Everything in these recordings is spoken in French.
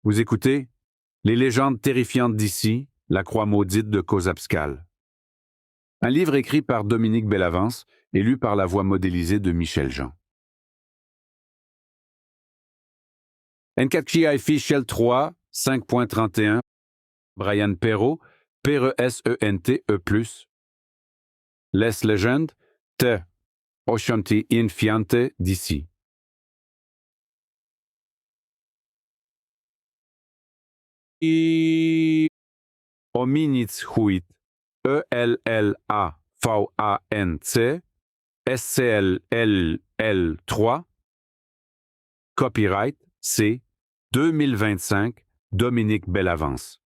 Vous écoutez Les légendes terrifiantes d'ici, la croix maudite de Cozapscal. Un livre écrit par Dominique Bellavance et lu par la voix modélisée de Michel Jean. Nkatchi Fichel 3, 5.31, Brian Perrault, P-R-E-S-E-N-T-E+. Les légendes, Te, Oshanti Infiante d'ici. Hominitz Huit, E-L-L-A-V-A-N-C, S-C-L-L-L 3, Copyright C 2025, Dominique Bellavance.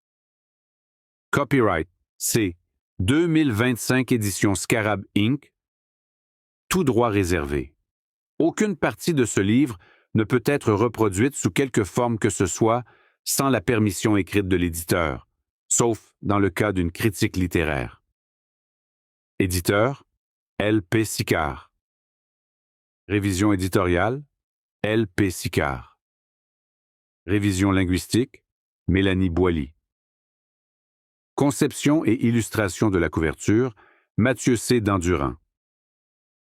Copyright C 2025 édition Scarab Inc. Tout droit réservé. Aucune partie de ce livre ne peut être reproduite sous quelque forme que ce soit sans la permission écrite de l'éditeur, sauf dans le cas d'une critique littéraire. Éditeur, L. P. Sicard. Révision éditoriale, L. P. Sicard. Révision linguistique, Mélanie Boilly. Conception et illustration de la couverture, Mathieu C. Dandurand.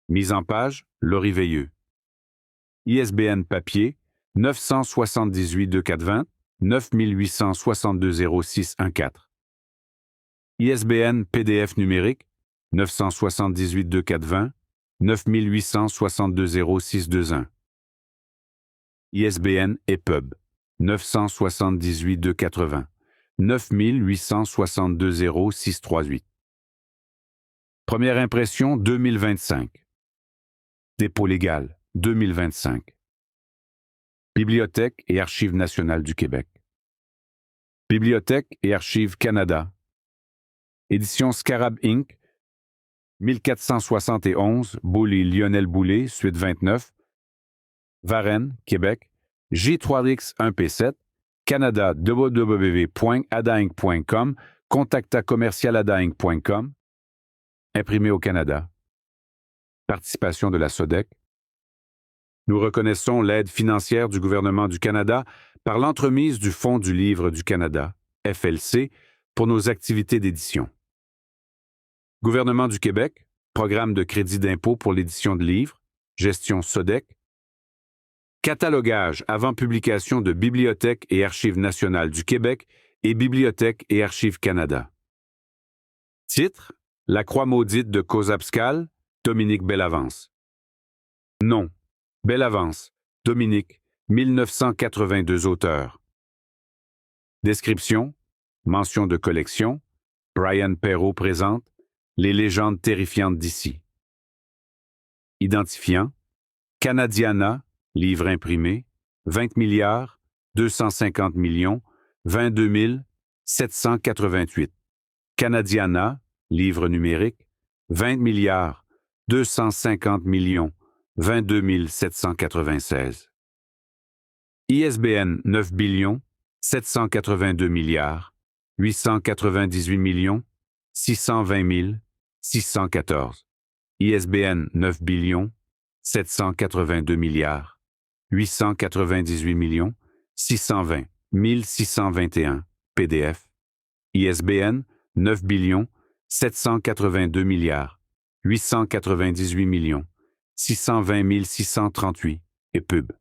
Mise en page, Laurie Veilleux. ISBN papier, 978-2420, 9862-0614. ISBN PDF numérique, 978-2420, 9862-0621. ISBN EPUB, 978-280, 9862-0638. Première impression 2025. Dépôt légal 2025. Bibliothèque et Archives nationales du Québec. Bibliothèque et Archives Canada. Édition Scarab Inc. 1471, Boulay Lionel Boulay, suite 29. Varennes, Québec. J3X1P7. Canada, www.adainc.com. contacta-commercial-adainc.com. Imprimé au Canada. Participation de la SODEC. Nous reconnaissons l'aide financière du gouvernement du Canada par l'entremise du Fonds du Livre du Canada, FLC, pour nos activités d'édition. Gouvernement du Québec, Programme de crédit d'impôt pour l'édition de livres, gestion SODEC. Catalogage avant publication de Bibliothèque et Archives nationales du Québec et Bibliothèque et Archives Canada. Titre, La croix maudite de Cozapscal, Dominique Bellavance. Nom, Bellavance, Dominique, 1982 auteurs. Description, mention de collection, Brian Perrault présente Les légendes terrifiantes d'ici. Identifiant, Canadiana, livre imprimé, 20 milliards, 250 millions, 22 788. Canadiana, livre numérique, 20 milliards, 250 millions, 22 796. ISBN 9 billions, 782 milliards, 898 millions, 620 614. ISBN 9 billions, 782 milliards, 898 millions, 620 621. PDF. ISBN 9 billions, 782 milliards, 898 millions, 620 638 et pub.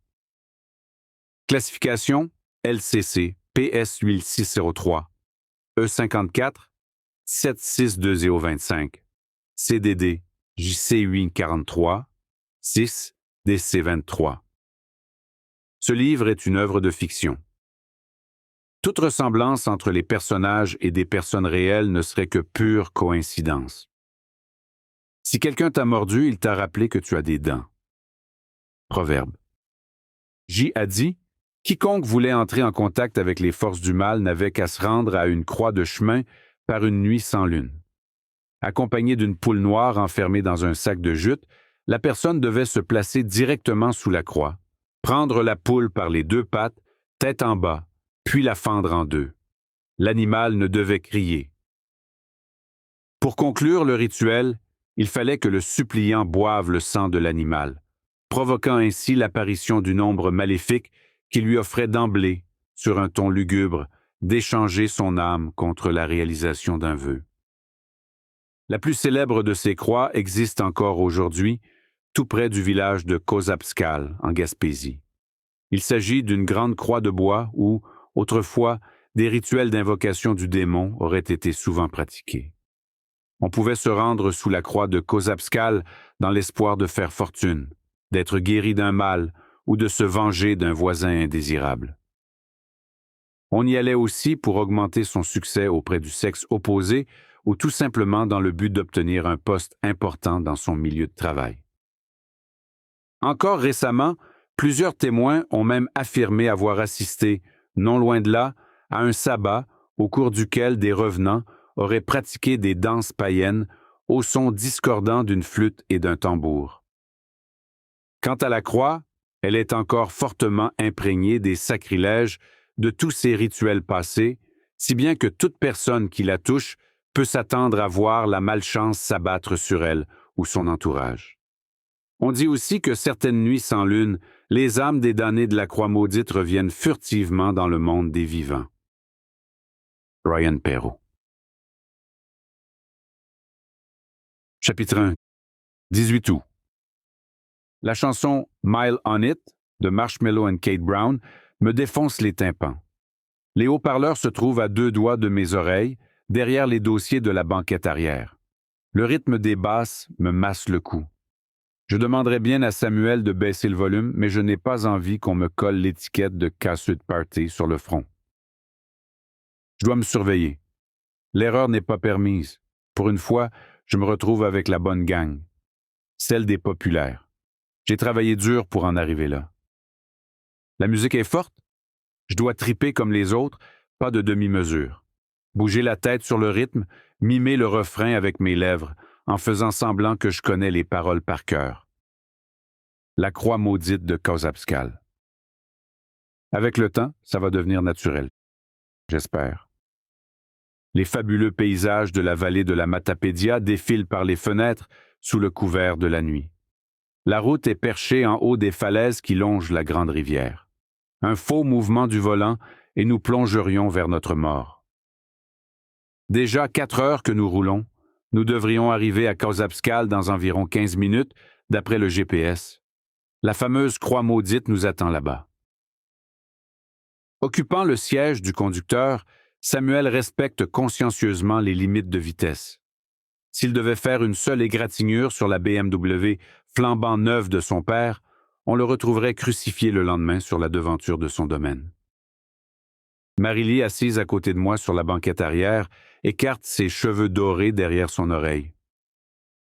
Classification LCC PS 8603 E54 762025 CDD JC843 6 DC23. Ce livre est une œuvre de fiction. Toute ressemblance entre les personnages et des personnes réelles ne serait que pure coïncidence. Si quelqu'un t'a mordu, il t'a rappelé que tu as des dents. Proverbe. J a dit, quiconque voulait entrer en contact avec les forces du mal n'avait qu'à se rendre à une croix de chemin par une nuit sans lune. Accompagné d'une poule noire enfermée dans un sac de jute, la personne devait se placer directement sous la croix, prendre la poule par les deux pattes, tête en bas, puis la fendre en deux. L'animal ne devait crier. Pour conclure le rituel, il fallait que le suppliant boive le sang de l'animal, provoquant ainsi l'apparition d'une ombre maléfique qui lui offrait d'emblée sur un ton lugubre, d'échanger son âme contre la réalisation d'un vœu. La plus célèbre de ces croix existe encore aujourd'hui, tout près du village de Kozabskal, en Gaspésie. Il s'agit d'une grande croix de bois où, autrefois, des rituels d'invocation du démon auraient été souvent pratiqués. On pouvait se rendre sous la croix de Kozabskal dans l'espoir de faire fortune, d'être guéri d'un mal ou de se venger d'un voisin indésirable. On y allait aussi pour augmenter son succès auprès du sexe opposé ou tout simplement dans le but d'obtenir un poste important dans son milieu de travail. Encore récemment, plusieurs témoins ont même affirmé avoir assisté, non loin de là, à un sabbat au cours duquel des revenants auraient pratiqué des danses païennes au son discordant d'une flûte et d'un tambour. Quant à la croix, elle est encore fortement imprégnée des sacrilèges de tous ces rituels passés, si bien que toute personne qui la touche peut s'attendre à voir la malchance s'abattre sur elle ou son entourage. On dit aussi que certaines nuits sans lune, les âmes des damnés de la croix maudite reviennent furtivement dans le monde des vivants. Brian Perrault. Chapitre 1. 18 août. La chanson Mile on It de Marshmello et Kate Brown me défonce les tympans. Les haut-parleurs se trouvent à 2 doigts de mes oreilles, derrière les dossiers de la banquette arrière. Le rythme des basses me masse le cou. Je demanderais bien à Samuel de baisser le volume, mais je n'ai pas envie qu'on me colle l'étiquette de casseux de party sur le front. Je dois me surveiller. L'erreur n'est pas permise. Pour une fois, je me retrouve avec la bonne gang, celle des populaires. J'ai travaillé dur pour en arriver là. La musique est forte? Je dois triper comme les autres, pas de demi-mesure. Bouger la tête sur le rythme, mimer le refrain avec mes lèvres, en faisant semblant que je connais les paroles par cœur. La croix maudite de Kozabskal. Avec le temps, ça va devenir naturel. J'espère. Les fabuleux paysages de la vallée de la Matapédia défilent par les fenêtres sous le couvert de la nuit. La route est perchée en haut des falaises qui longent la grande rivière. Un faux mouvement du volant et nous plongerions vers notre mort. Déjà 4 heures que nous roulons, nous devrions arriver à Kozabskal dans environ 15 minutes, d'après le GPS. La fameuse croix maudite nous attend là-bas. Occupant le siège du conducteur, Samuel respecte consciencieusement les limites de vitesse. S'il devait faire une seule égratignure sur la BMW flambant neuve de son père, on le retrouverait crucifié le lendemain sur la devanture de son domaine. Marie-Lie, assise à côté de moi sur la banquette arrière, écarte ses cheveux dorés derrière son oreille.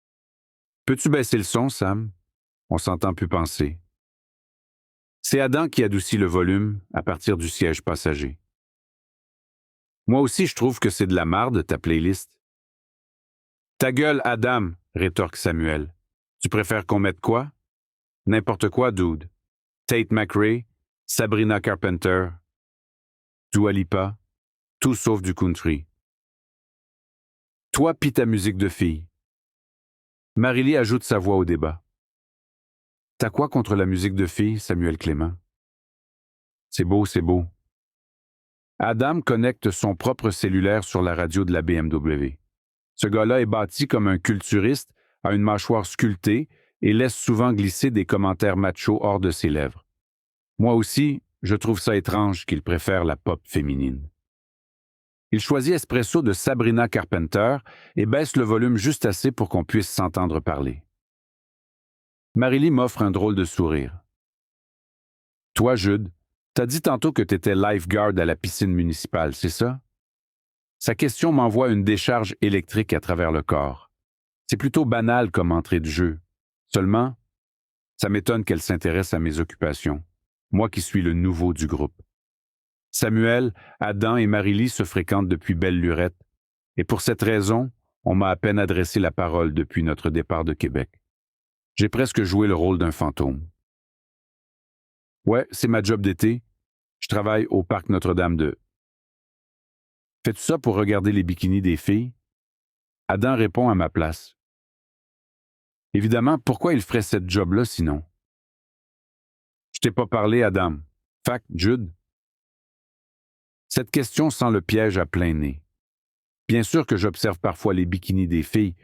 « Peux-tu baisser le son, Sam? On s'entend plus penser. » C'est Adam qui adoucit le volume à partir du siège passager. « Moi aussi, je trouve que c'est de la marde, ta playlist. »« Ta gueule, Adam, » rétorque Samuel. « Tu préfères qu'on mette quoi? » N'importe quoi, dude. Tate McRae, Sabrina Carpenter, Dua Lipa, tout sauf du country. Toi pis ta musique de fille. Marie-Lie ajoute sa voix au débat. T'as quoi contre la musique de fille, Samuel Clément? C'est beau, c'est beau. Adam connecte son propre cellulaire sur la radio de la BMW. Ce gars-là est bâti comme un culturiste, a une mâchoire sculptée et laisse souvent glisser des commentaires machos hors de ses lèvres. Moi aussi, je trouve ça étrange qu'il préfère la pop féminine. Il choisit Espresso de Sabrina Carpenter et baisse le volume juste assez pour qu'on puisse s'entendre parler. Marie-Lie m'offre un drôle de sourire. « Toi, Jude, t'as dit tantôt que t'étais lifeguard à la piscine municipale, c'est ça? » Sa question m'envoie une décharge électrique à travers le corps. C'est plutôt banal comme entrée de jeu. Seulement, ça m'étonne qu'elle s'intéresse à mes occupations, moi qui suis le nouveau du groupe. Samuel, Adam et Marie-Lie se fréquentent depuis belle lurette, et pour cette raison, on m'a à peine adressé la parole depuis notre départ de Québec. J'ai presque joué le rôle d'un fantôme. Ouais, c'est ma job d'été. Je travaille au parc Notre-Dame de... Fais-tu ça pour regarder les bikinis des filles? Adam répond à ma place. Évidemment, pourquoi il ferait cette job-là sinon? Je t'ai pas parlé, Adam. Fact, Jude. Cette question sent le piège à plein nez. Bien sûr que j'observe parfois les bikinis des filles.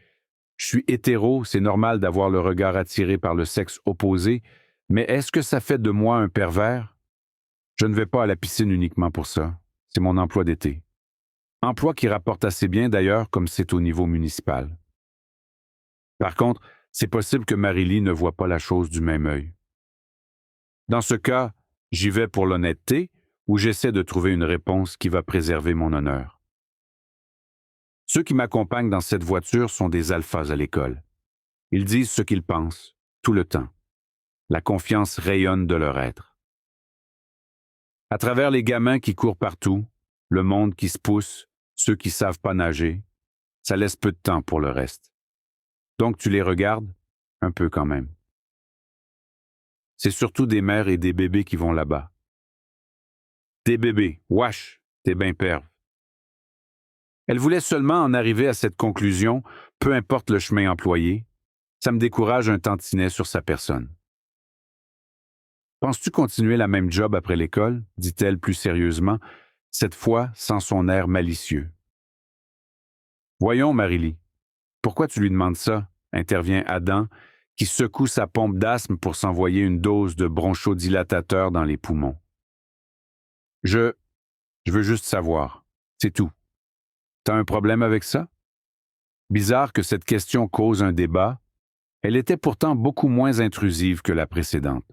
Je suis hétéro, c'est normal d'avoir le regard attiré par le sexe opposé, mais est-ce que ça fait de moi un pervers? Je ne vais pas à la piscine uniquement pour ça. C'est mon emploi d'été. Emploi qui rapporte assez bien d'ailleurs, comme c'est au niveau municipal. Par contre, c'est possible que Marie-Lie ne voit pas la chose du même œil. Dans ce cas, j'y vais pour l'honnêteté ou j'essaie de trouver une réponse qui va préserver mon honneur. Ceux qui m'accompagnent dans cette voiture sont des alphas à l'école. Ils disent ce qu'ils pensent, tout le temps. La confiance rayonne de leur être. À travers les gamins qui courent partout, le monde qui se pousse, ceux qui savent pas nager, ça laisse peu de temps pour le reste. Donc tu les regardes, un peu quand même. C'est surtout des mères et des bébés qui vont là-bas. Des bébés, wesh, t'es ben perve. Elle voulait seulement en arriver à cette conclusion, peu importe le chemin employé. Ça me décourage un tantinet sur sa personne. Penses-tu continuer la même job après l'école? Dit-elle plus sérieusement, cette fois sans son air malicieux. Voyons, Marie-Lie, pourquoi tu lui demandes ça? Intervient Adam, qui secoue sa pompe d'asthme pour s'envoyer une dose de bronchodilatateur dans les poumons. Je veux juste savoir, c'est tout. T'as un problème avec ça? Bizarre que cette question cause un débat. Elle était pourtant beaucoup moins intrusive que la précédente.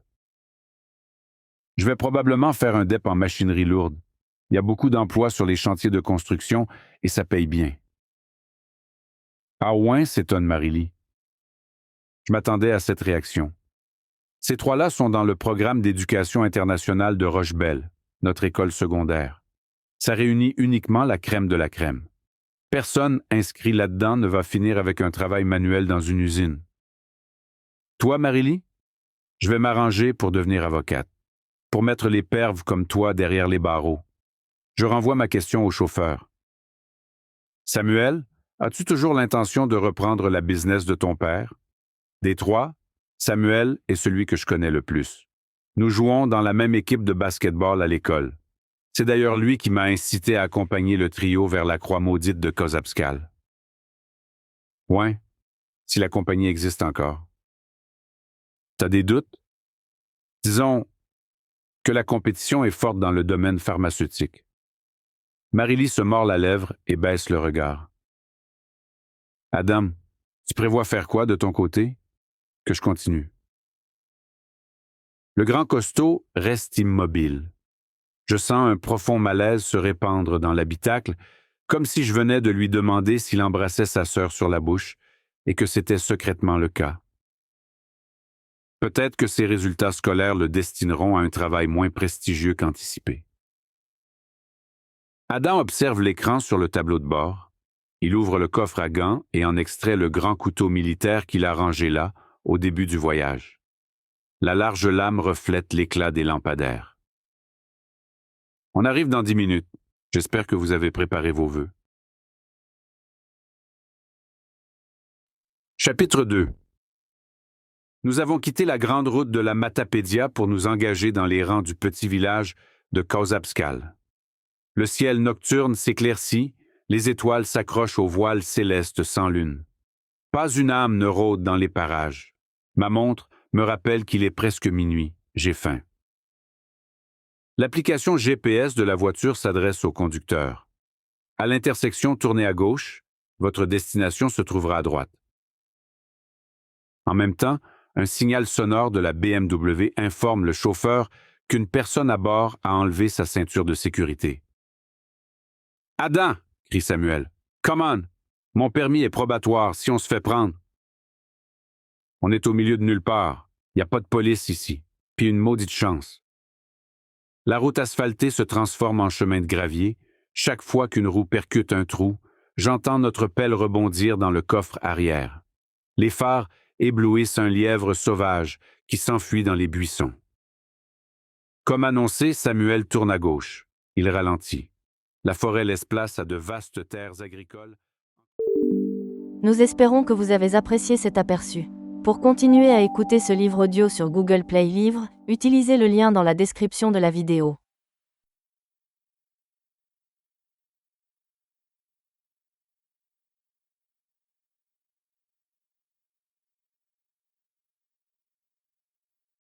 Je vais probablement faire un DEP en machinerie lourde. Il y a beaucoup d'emplois sur les chantiers de construction et ça paye bien. Ah ouais, s'étonne Marie-Lie. Je m'attendais à cette réaction. Ces trois-là sont dans le programme d'éducation internationale de Rochebelle, notre école secondaire. Ça réunit uniquement la crème de la crème. Personne inscrit là-dedans ne va finir avec un travail manuel dans une usine. Toi, Marie-Lie, je vais m'arranger pour devenir avocate, pour mettre les perves comme toi derrière les barreaux. Je renvoie ma question au chauffeur. Samuel, as-tu toujours l'intention de reprendre la business de ton père? Des trois, Samuel est celui que je connais le plus. Nous jouons dans la même équipe de basketball à l'école. C'est d'ailleurs lui qui m'a incité à accompagner le trio vers la croix maudite de Kozabskal. Ouais, si la compagnie existe encore. T'as des doutes? Disons que la compétition est forte dans le domaine pharmaceutique. Marie-Lie se mord la lèvre et baisse le regard. Adam, tu prévois faire quoi de ton côté? Que je continue. Le grand costaud reste immobile. Je sens un profond malaise se répandre dans l'habitacle, comme si je venais de lui demander s'il embrassait sa sœur sur la bouche et que c'était secrètement le cas. Peut-être que ses résultats scolaires le destineront à un travail moins prestigieux qu'anticipé. Adam observe l'écran sur le tableau de bord. Il ouvre le coffre à gants et en extrait le grand couteau militaire qu'il a rangé là, au début du voyage. La large lame reflète l'éclat des lampadaires. On arrive dans 10 minutes. J'espère que vous avez préparé vos vœux. Chapitre 2. Nous avons quitté la grande route de la Matapédia pour nous engager dans les rangs du petit village de Kozabskal. Le ciel nocturne s'éclaircit, les étoiles s'accrochent au voile céleste sans lune. Pas une âme ne rôde dans les parages. Ma montre me rappelle qu'il est presque minuit. J'ai faim. L'application GPS de la voiture s'adresse au conducteur. À l'intersection, tournez à gauche. Votre destination se trouvera à droite. En même temps, un signal sonore de la BMW informe le chauffeur qu'une personne à bord a enlevé sa ceinture de sécurité. « Adam !» crie Samuel. « Come on! Mon permis est probatoire si on se fait prendre. » On est au milieu de nulle part. Il n'y a pas de police ici. Puis une maudite chance. La route asphaltée se transforme en chemin de gravier. Chaque fois qu'une roue percute un trou, j'entends notre pelle rebondir dans le coffre arrière. Les phares éblouissent un lièvre sauvage qui s'enfuit dans les buissons. Comme annoncé, Samuel tourne à gauche. Il ralentit. La forêt laisse place à de vastes terres agricoles. Nous espérons que vous avez apprécié cet aperçu. Pour continuer à écouter ce livre audio sur Google Play Livres, utilisez le lien dans la description de la vidéo.